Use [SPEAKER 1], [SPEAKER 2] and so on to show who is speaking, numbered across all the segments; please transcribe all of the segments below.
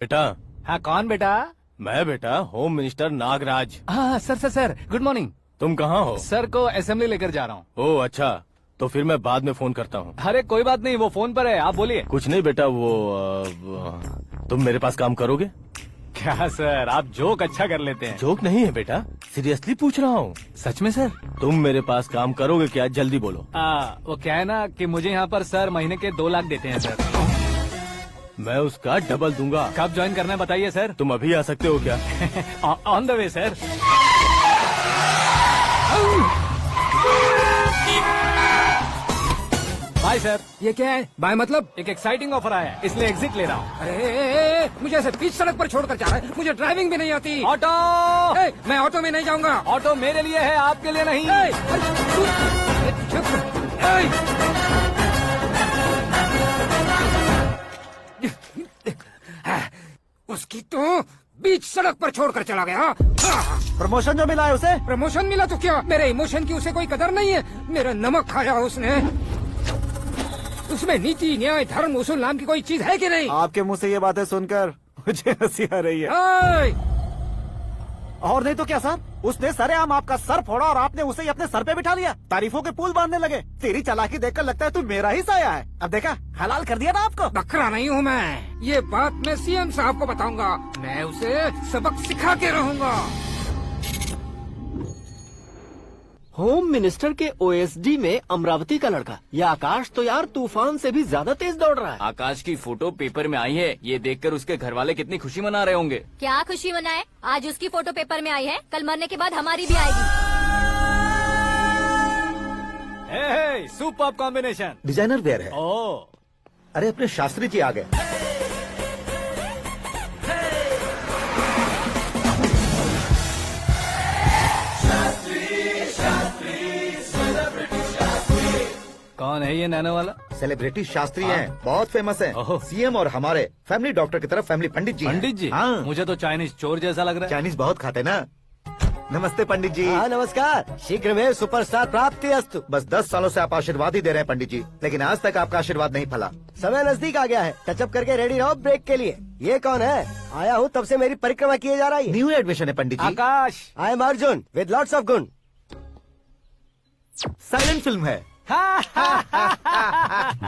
[SPEAKER 1] बेटा।
[SPEAKER 2] हाँ कौन बेटा?
[SPEAKER 1] मैं बेटा होम मिनिस्टर नागराज।
[SPEAKER 2] हाँ sir sir sir good morning.
[SPEAKER 1] तुम कहाँ हो?
[SPEAKER 2] सर को असेंबली लेकर जा रहा हूँ।
[SPEAKER 1] ओह अच्छा, तो फिर मैं बाद में फोन करता हूँ।
[SPEAKER 2] अरे कोई बात नहीं, वो फोन पर है, आप बोलिए।
[SPEAKER 1] कुछ नहीं बेटा, तुम मेरे पास काम करोगे?
[SPEAKER 2] क्या सर, आप जोक अच्छा कर लेते हैं।
[SPEAKER 1] जोक नहीं है बेटा, सीरियसली पूछ रहा हूँ।
[SPEAKER 2] सच में सर?
[SPEAKER 1] तुम मेरे पास काम करोगे क्या? जल्दी बोलो।
[SPEAKER 2] वो क्या है ना कि मुझे यहाँ पर सर महीने के 2 लाख देते हैं सर।
[SPEAKER 1] मैं उसका डबल दूंगा।
[SPEAKER 2] कब ज्वाइन करना है बताइए सर।
[SPEAKER 1] तुम अभी आ सकते हो क्या?
[SPEAKER 2] On the way sir. Bye sir.
[SPEAKER 3] ये क्या है? बाय मतलब?
[SPEAKER 2] एक एक्साइटिंग ऑफर आया है, इसलिए एग्जिट ले रहा हूँ।
[SPEAKER 3] अरे मुझे ऐसे बीच सड़क पर छोड़कर जा रहा है, मुझे ड्राइविंग भी नहीं आती।
[SPEAKER 2] ऑटो।
[SPEAKER 3] मैं ऑटो में नहीं जाऊंगा।
[SPEAKER 2] ऑटो मेरे लिए है, आपके लिए नहीं।
[SPEAKER 3] उसकी तो बीच सड़क पर छोड़कर चला गया।
[SPEAKER 4] प्रमोशन जो मिला है उसे?
[SPEAKER 3] प्रमोशन मिला तो क्या, मेरे इमोशन की उसे कोई कदर नहीं है। मेरा नमक खाया उसने। उसमें नीति न्याय धर्म उसूल नाम की कोई चीज है कि नहीं?
[SPEAKER 4] आपके मुंह से ये बातें सुनकर मुझे हंसी आ रही है। और नहीं तो क्या सर, उसने सरेआम आपका सर फोड़ा और आपने उसे ही अपने सर पे बिठा लिया। तारीफों के पुल बांधने लगे। तेरी चालाकी देखकर लगता है तू मेरा ही साया है। अब देखा, हलाल कर दिया ना आपको।
[SPEAKER 3] बकरा नहीं हूँ मैं, ये बात मैं सीएम साहब को बताऊंगा। मैं उसे सबक सिखा के रहूंगा।
[SPEAKER 5] होम मिनिस्टर के ओएसडी में अमरावती का लड़का, ये आकाश तो यार तूफान से भी ज्यादा तेज दौड़ रहा है।
[SPEAKER 6] आकाश की फोटो पेपर में आई है, ये देखकर उसके घर वाले कितनी खुशी मना रहे होंगे।
[SPEAKER 7] क्या खुशी मनाए, आज उसकी फोटो पेपर में आई है, कल मरने के बाद हमारी भी आएगी।
[SPEAKER 2] Super combination.
[SPEAKER 4] डिजाइनर वेयर है।
[SPEAKER 2] ओह
[SPEAKER 4] अरे अपने शास्त्री जी आ गए।
[SPEAKER 2] कौन है ये नैनो वाला?
[SPEAKER 4] सेलिब्रिटी शास्त्री हैं, बहुत फेमस हैं।
[SPEAKER 2] ओहो।
[SPEAKER 4] सीएम और हमारे फैमिली डॉक्टर की तरफ फैमिली पंडित जी हैं।
[SPEAKER 2] पंडित जी?
[SPEAKER 4] हाँ।
[SPEAKER 2] मुझे तो चाइनीज चोर जैसा लग रहा है।
[SPEAKER 4] चाइनीज बहुत खाते ना। नमस्ते पंडित जी।
[SPEAKER 5] हाँ नमस्कार, शीघ्र में सुपरस्टार प्राप्ति अस्तु।
[SPEAKER 4] बस 10 सालों से आप आशीर्वाद ही दे रहे हैं पंडित जी, लेकिन आज तक आपका आशीर्वाद नहीं फला।
[SPEAKER 5] समय नजदीक आ गया है, टचअप करके रेडी रहो ब्रेक के लिए। ये कौन है? आया हूँ तब से मेरी परिक्रमा किए जा रही है।
[SPEAKER 4] न्यू एडमिशन है Pandit ji.
[SPEAKER 2] Akash.
[SPEAKER 5] I am Arjun with lots of गुण।
[SPEAKER 4] साइलेंट फिल्म है।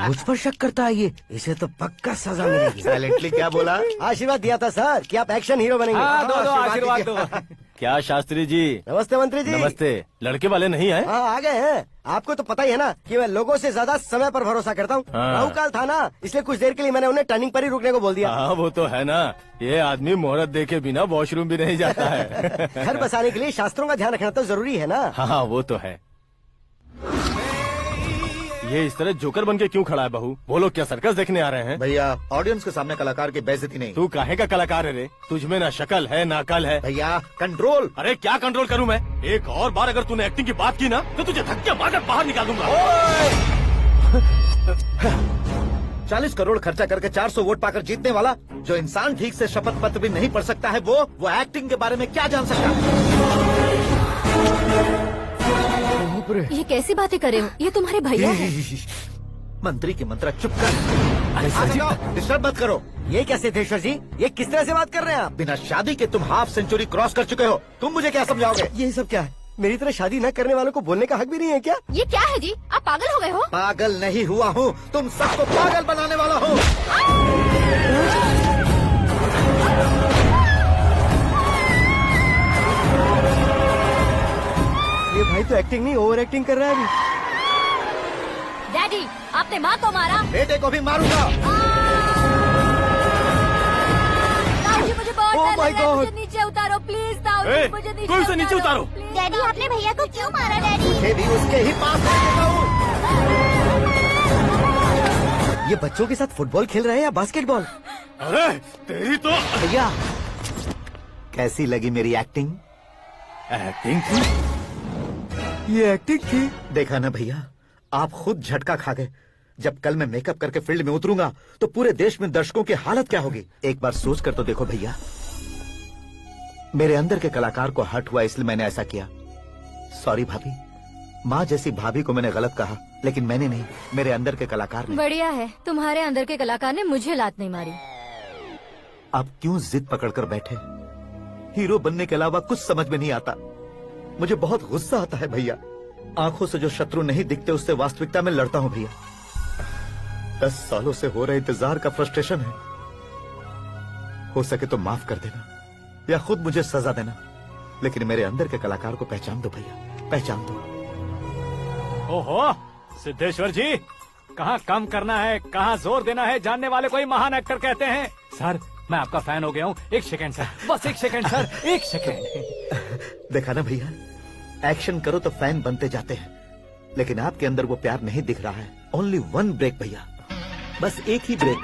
[SPEAKER 5] मुझ पर शक करता है ये, इसे तो पक्का सजा मिलेगी।
[SPEAKER 4] साइलेंटली क्या बोला?
[SPEAKER 5] आशीर्वाद दिया था सर कि आप एक्शन हीरो बनेंगे।
[SPEAKER 2] हाँ, दो आशीर्वाद दो।
[SPEAKER 1] क्या शास्त्री जी?
[SPEAKER 5] नमस्ते मंत्री जी।
[SPEAKER 1] नमस्ते। लड़के वाले नहीं आए?
[SPEAKER 5] हाँ आ गए हैं। आपको तो पता ही है ना कि मैं लोगों से ज्यादा समय पर भरोसा करता हूँ।
[SPEAKER 1] हाँ।
[SPEAKER 5] राहु काल था ना, इसलिए कुछ देर के लिए मैंने उन्हें टर्निंग पर ही रुकने को बोल दिया।
[SPEAKER 1] हाँ वो तो है ना, ये आदमी मुहूर्त देखे बिना वॉशरूम भी नहीं जाता है।
[SPEAKER 5] घर बसाने के लिए शास्त्रों का ध्यान रखना तो जरूरी है ना।
[SPEAKER 1] हाँ वो तो है। ये इस तरह जोकर बन के क्यों खड़ा है बहू? वो लोग क्या सर्कस देखने आ रहे हैं?
[SPEAKER 4] भैया ऑडियंस के सामने कलाकार की बेइज्जती नहीं।
[SPEAKER 1] तू काहे का कलाकार है रे? तुझमें ना शक्ल है ना अकल है।
[SPEAKER 4] भैया कंट्रोल।
[SPEAKER 1] अरे क्या कंट्रोल करूं मैं? एक और बार अगर तूने एक्टिंग की बात की ना तो तुझे धक्के मारकर बाहर निकाल दूंगा।
[SPEAKER 4] 40 करोड़ खर्चा करके 400 वोट पाकर जीतने वाला, जो इंसान ठीक से शपथ पत्र भी नहीं पढ़ सकता है, वो एक्टिंग के बारे में क्या जान सकता है?
[SPEAKER 7] ये कैसी बातें कर रहे हो, ये तुम्हारे भैया हैं।
[SPEAKER 4] मंत्री की मंत्रा चुप कर। डिस्टर्ब मत करो।
[SPEAKER 5] ये क्या सिद्धेश्वर जी, ये किस तरह से बात कर रहे हैं आप?
[SPEAKER 4] बिना शादी के तुम हाफ सेंचुरी क्रॉस कर चुके हो, तुम मुझे क्या समझाओगे?
[SPEAKER 5] ये सब क्या है? मेरी तरह शादी न करने वालों को बोलने का हक भी नहीं है क्या?
[SPEAKER 7] ये क्या है जी, आप पागल हो गए हो?
[SPEAKER 4] पागल नहीं हुआ हूँ, तुम सबको पागल बनाने वाला हूँ।
[SPEAKER 5] ये भाई तो एक्टिंग नहीं ओवर एक्टिंग कर रहा है अभी।
[SPEAKER 7] डैडी, आपने माँ को मारा।
[SPEAKER 4] बेटे को भी मारूंगा।
[SPEAKER 7] ताऊजी मुझे बहुत
[SPEAKER 5] Oh
[SPEAKER 7] डर
[SPEAKER 5] my
[SPEAKER 7] लग रहा है,
[SPEAKER 5] God.
[SPEAKER 7] मुझे नीचे उतारो प्लीज। ताऊजी
[SPEAKER 1] ए,
[SPEAKER 7] मुझे नीचे
[SPEAKER 1] कोई उसे नीचे उतारो।
[SPEAKER 7] प्लीज। डैडी आपने भैया को क्यों मारा डैडी?
[SPEAKER 4] मुझे भी उसके ही पास लेके जाऊं।
[SPEAKER 5] ये बच्चों के साथ फुटबॉल खेल रहे हैं या बास्केटबॉल?
[SPEAKER 1] अरे तेरी तो
[SPEAKER 4] भैया कैसी लगी मेरी एक्टिंग?
[SPEAKER 1] एक्टिंग थी।
[SPEAKER 5] ये एक्टिंग थी।
[SPEAKER 4] देखा ना भैया, आप खुद झटका खा गए। जब कल मैं मेकअप करके फील्ड में उतरूंगा तो पूरे देश में दर्शकों की हालत क्या होगी? एक बार सोच कर तो देखो भैया। मेरे अंदर के कलाकार को हर्ट हुआ इसलिए मैंने ऐसा किया। सॉरी भाभी। माँ जैसी भाभी को मैंने गलत कहा, लेकिन मैंने नहीं, मेरे अंदर के कलाकार ने।
[SPEAKER 7] बढ़िया है, तुम्हारे अंदर के कलाकार ने मुझे लात नहीं मारी।
[SPEAKER 4] आप क्यों जिद पकड़कर बैठे? हीरो बनने के अलावा कुछ समझ में नहीं आता। मुझे बहुत गुस्सा आता है भैया। आंखों से जो शत्रु नहीं दिखते उससे वास्तविकता में लड़ता हूं भैया। 10 सालों से हो रहे इंतजार का फ्रस्ट्रेशन है। हो सके तो माफ कर देना या खुद मुझे सजा देना, लेकिन मेरे अंदर के कलाकार को पहचान दो भैया, पहचान दो।
[SPEAKER 2] ओहो सिद्धेश्वर जी, कहाँ कम करना है कहाँ जोर देना है, जानने वाले को ही महान एक्टर कहते हैं। सर मैं आपका फैन हो गया हूँ। 1 सेकेंड सर, बस 1 सेकेंड सर, 1 सेकेंड।
[SPEAKER 4] देखा ना भैया, एक्शन करो तो फैन बनते जाते हैं, लेकिन आपके अंदर वो प्यार नहीं दिख रहा है। ओनली 1 ब्रेक भैया, बस एक ही ब्रेक।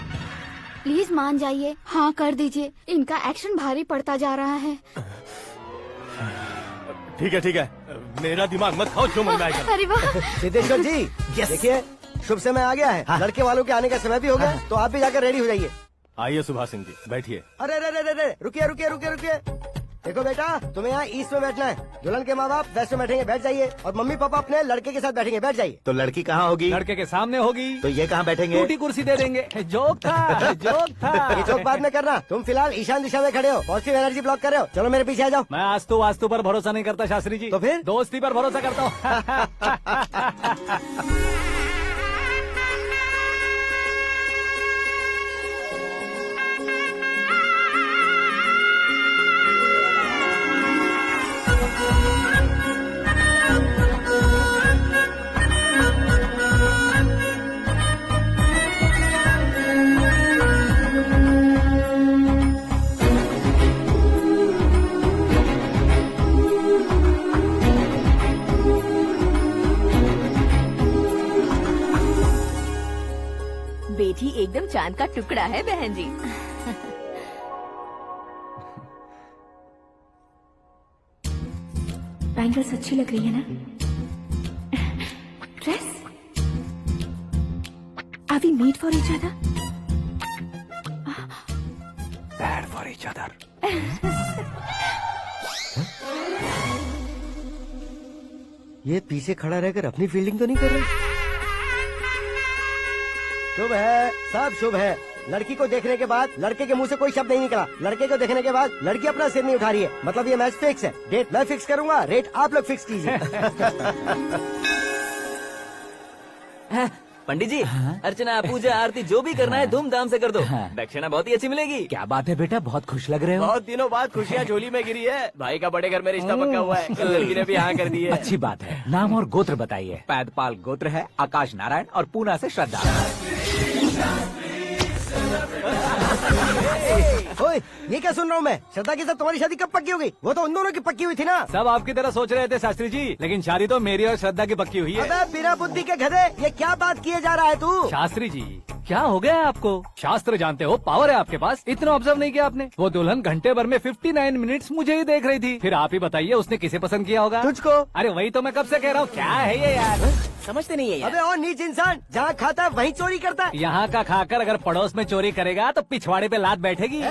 [SPEAKER 8] प्लीज मान जाइए, हाँ कर दीजिए। इनका एक्शन भारी पड़ता जा रहा है।
[SPEAKER 1] ठीक है, मेरा दिमाग मत खाओ, जो मन में आएगा।
[SPEAKER 8] अरे वाह,
[SPEAKER 9] सिद्धेश्वर जी देखिए, शुभ समय आ गया है। लड़के वालों के आने का समय भी हो गया, तो आप भी जाकर रेडी हो जाइए।
[SPEAKER 1] आइए सुभाष सिंह जी, बैठिए।
[SPEAKER 9] अरे रुकिए। देखो बेटा, तुम्हें यहाँ ईस्ट में बैठना है। दुल्हन के माँ बाप वेस्ट में बैठेंगे, बैठ जाइए। और मम्मी पापा अपने लड़के के साथ बैठेंगे, बैठ जाइए।
[SPEAKER 4] तो लड़की कहाँ होगी?
[SPEAKER 2] लड़के के सामने होगी।
[SPEAKER 4] तो ये कहाँ बैठेंगे?
[SPEAKER 2] टूटी कुर्सी दे देंगे। जोक था।
[SPEAKER 9] ये जोक बाद में करना। तुम फिलहाल ईशान दिशा में खड़े हो, पॉजिटिव एनर्जी ब्लॉक कर रहे हो। चलो मेरे पीछे आ जाओ।
[SPEAKER 2] मैं वास्तु पर भरोसा नहीं करता शास्त्री जी।
[SPEAKER 9] तो फिर?
[SPEAKER 2] दोस्ती पर भरोसा करता हूँ।
[SPEAKER 7] बेटी एकदम चांद का टुकड़ा है बहन जी।
[SPEAKER 8] बैंगल्स अच्छी लग रही है ना? Dress? Are we made for each other?
[SPEAKER 2] Bad for each other.
[SPEAKER 9] ये पीछे खड़ा रहकर अपनी फील्डिंग तो नहीं कर रही? शुभ है, सब शुभ है। लड़की को देखने के बाद लड़के के मुंह से कोई शब्द नहीं निकला। लड़के को देखने के बाद लड़की अपना सिर नहीं उठा रही है। मतलब ये मैच फिक्स है। डेट मैं फिक्स करूंगा, रेट आप लोग फिक्स कीजिए।
[SPEAKER 6] पंडित जी, अर्चना पूजा आरती जो भी करना है धूमधाम से कर दो। दक्षिणा बहुत ही अच्छी मिलेगी।
[SPEAKER 2] क्या बात है बेटा, बहुत खुश लग रहे हो।
[SPEAKER 6] बहुत दिनों बाद खुशियाँ झोली में गिरी है। भाई का बड़े घर में रिश्ता पक्का हुआ है। कल लड़की ने भी हाँ कर दी है।
[SPEAKER 2] अच्छी बात है। नाम और गोत्र बताइए। पैदपाल गोत्र है, आकाश नारायण और पूना से श्रद्धा।
[SPEAKER 9] ओए, ये क्या सुन रहा हूँ मैं? श्रद्धा के साथ तुम्हारी शादी कब पक्की हो गई? वो तो उन दोनों की पक्की हुई थी ना।
[SPEAKER 2] सब आपकी तरह सोच रहे थे शास्त्री जी, लेकिन शादी तो मेरी और श्रद्धा की पक्की हुई है।
[SPEAKER 9] अबे बिना बुद्धि के गधे, ये क्या बात किए जा रहा है तू?
[SPEAKER 2] शास्त्री जी क्या हो गया है आपको? शास्त्र जानते हो, पावर है आपके पास। इतना ऑब्जर्व नहीं किया आपने? वो दुल्हन घंटे भर में 59 मिनट्स मुझे ही देख रही थी। फिर आप ही बताइए उसने किसे पसंद किया होगा?
[SPEAKER 9] तुझको।
[SPEAKER 2] अरे वही तो मैं कब से कह रहा हूँ, क्या है ये यार?
[SPEAKER 6] समझते नहीं है यार।
[SPEAKER 9] अबे और नीच इंसान, जहाँ खाता है वहीं चोरी करता है।
[SPEAKER 2] यहाँ का खाकर अगर पड़ोस में चोरी करेगा तो पिछवाड़े पे लात बैठेगी।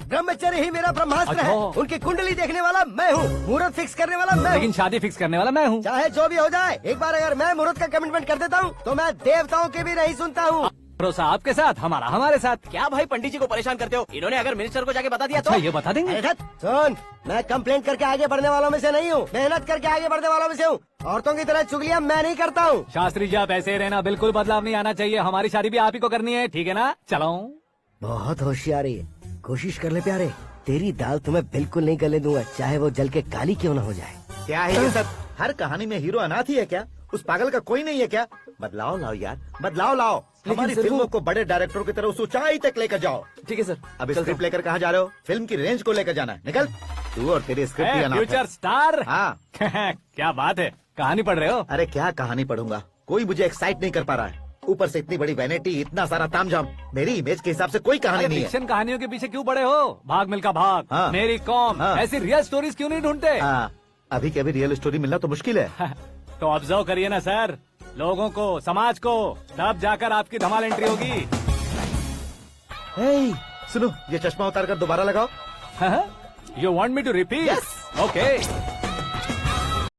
[SPEAKER 9] ब्रह्मचर्य ही मेरा ब्रह्मास्त्र है।
[SPEAKER 2] अच्छा।
[SPEAKER 9] उनकी कुंडली देखने वाला मैं हूँ, मुहूर्त फिक्स करने वाला मैं
[SPEAKER 2] लेकिन
[SPEAKER 9] हूँ।
[SPEAKER 2] शादी फिक्स करने वाला मैं हूँ।
[SPEAKER 9] चाहे जो भी हो जाए, एक बार अगर मैं मुहूर्त का कमिटमेंट कर देता हूँ तो मैं देवताओं के भी नहीं सुनता हूँ।
[SPEAKER 2] भरोसा आपके साथ, हमारा हमारे साथ।
[SPEAKER 6] क्या भाई पंडित जी को परेशान करते हो? इन्होंने अगर मिनिस्टर को जाके बता दिया तो?
[SPEAKER 2] अच्छा ये बता देंगे।
[SPEAKER 9] अरे सुन, मैं कंप्लेंट करके आगे बढ़ने वालों में से नहीं हूँ, मेहनत करके आगे बढ़ने वालों में से हूँ। औरतों की तरह चुगलियाँ मैं नहीं करता हूँ।
[SPEAKER 2] शास्त्री जी आप ऐसे ही रहना, बिल्कुल बदलाव नहीं आना चाहिए। हमारी शादी भी आप ही को करनी है, ठीक है ना? चलो।
[SPEAKER 9] बहुत होशियारी है, कोशिश कर ले प्यारे। तेरी दाल तुम्हें बिल्कुल नहीं गले दूंगा, चाहे वो जल के काली क्यों न हो जाए।
[SPEAKER 4] क्या है ये सब? हर कहानी में हीरो अनाथ ही है क्या? उस पागल का कोई नहीं है क्या? बदलाव लाओ यार, बदलाव लाओ। हमारी फिल्मों को बड़े डायरेक्टरों की तरह उस ऊंचाई तक लेकर जाओ।
[SPEAKER 6] ठीक है सर।
[SPEAKER 4] अब स्क्रिप्ट लेकर कहाँ जा रहे हो? फिल्म की रेंज को लेकर जाना है। निकल तू और तेरी स्क्रिप्ट ही अनाथ है।
[SPEAKER 2] Future star.
[SPEAKER 4] हाँ
[SPEAKER 2] क्या बात है, कहानी पढ़ रहे हो?
[SPEAKER 4] अरे क्या कहानी पढ़ूंगा, कोई मुझे एक्साइट नहीं कर पा रहा है। ऊपर से इतनी बड़ी वैनिटी, इतना सारा तामझाम। मेरी इमेज के हिसाब से कोई कहानी नहीं है।
[SPEAKER 2] फिक्शन कहानियों के पीछे क्यों पड़े हो? भाग मिल्खा भाग,
[SPEAKER 4] हाँ।
[SPEAKER 2] मेरी कॉम,
[SPEAKER 4] हाँ।
[SPEAKER 2] ऐसी रियल स्टोरीज क्यों नहीं ढूंढते?
[SPEAKER 4] हाँ, अभी के अभी रियल स्टोरी मिलना तो मुश्किल है।
[SPEAKER 2] तो ऑब्जर्व करिए ना सर, लोगों को, समाज को, तब जाकर आपकी धमाल एंट्री होगी।
[SPEAKER 4] सुनो, ये चश्मा उतार कर दोबारा लगाओ।
[SPEAKER 2] You want me to repeat? Okay.